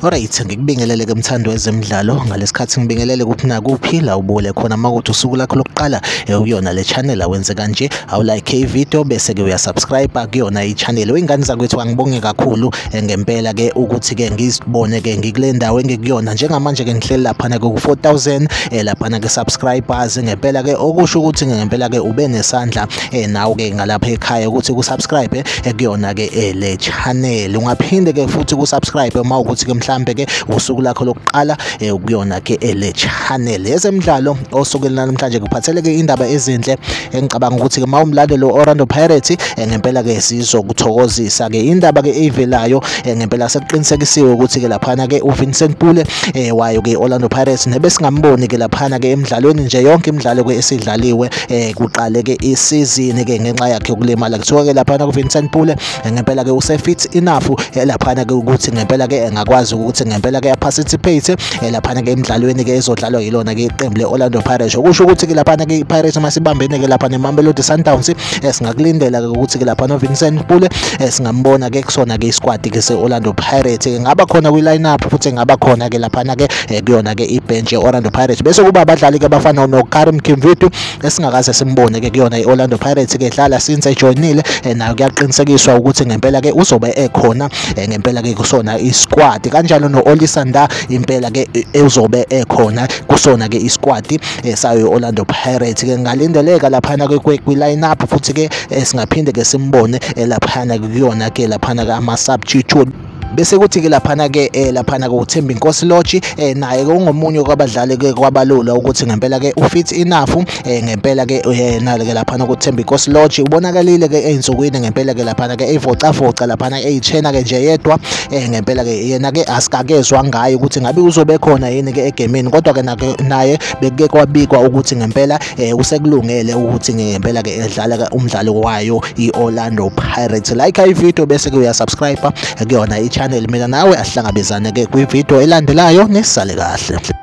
Alright, ngikubingelele ke mthando wezemidlalo ngalesikhathi ngibingelele kuphi nakuphi la ubule khona makuthi usuku lakho lokuqala uyona le channel awenze kanje awulike ivideo bese ke uyasubscribe kuyona i-channel. Wengane zakwethu angibonge kakhulu ngempela ke ukuthi ke ngizibone ke ngikule ndawo engikuyona njengamanje ke ngihleli lapha ke ku-4000 lapha ke subscribers ngempela ke okusho ukuthi ngempela ke ube nesandla nawe ke ngalapha ekhaya ukuthi kusubscribe kuyona ke le channel. Ungaphinde ke futhi kusubscribe uma ukuthi ke mhlambe ke usuku lakho lokuqala ukuyona ke le channel yezemidlalo osukwini namhlanje kuphathele ke indaba ezinhle engicabanga ukuthi ke mawumlandeli Orlando Pirates ngempela ke sizokuthokozisa ke indaba ke evelayo ngempela sekuqinisekisiwe ukuthi ke laphana ke uVincent Pule wayo ke Orlando Pirates nebesingamboni ke laphana ke emidlalweni nje yonke imidlalo ke esidlaliwe kuqale ke isizini ke ngenxa yakhe ukulimala kuthiwa ke laphana kuVincent Pule ngempela ke usefit enough laphana ke ukuthi ngempela ke engakwazi ukuthi ngempela ke participate laphana ke emidlalweni ke ezodlalwa yilona ke iqembu leOrlando Pirates. Okusho ukuthi ke laphana ke iPirates masibambene ke laphana eMamelodi Sundowns singakulindela ke ukuthi ke laphana uVincent Pule singambona ke kusona ke isquad ke seOrlando Pirates ngaba khona kwi-line up futhi ngaba khona ke laphana ke kuyona ke ibench yeOrlando Pirates bese kuba abadlali ke abafana noKarim Kimvitu esingakaze simbone ke kuyona iOrlando Pirates ke dlala since ejoinile nayo kuyaqinisekiswa ukuthi ngempela ke uzobe ekhona ngempela ke kusona isquad kanjalo noOlisanda impela ke uzobe ekhona kusona ke isquad sayo Orlando Pirates ke ngalindeleka laphana ke kwi-line up futhi ke singaphinde ke simbone laphana kuyona ke laphana ke ama-substitute bese kuthi ke laphana ke uThembi Nkosi Lodge naye ke ungomunye kwabadlali ke kwabalula ukuthi ngempela ke ufit enough ngempela ke nale ke laphana kuThembi Nkosi Lodge ubonakalile ke einsukwini ngempela ke laphana ke evocavoca laphana eyichena ke nje yedwa ngempela ke yena ke asikakezwa ngayo ukuthi ngabe uzobe khona yini ke egameni kodwa ke naye beke kwabikwa ukuthi ngempela usekulungele ukuthi ngempela ke edlala umdlalo wayo iOrlando Pirates. Like ivideo bese ke uyasubscribe kuyona channel mina nawe asihlangabezane ke kwi-video elandelayo nesale kahle.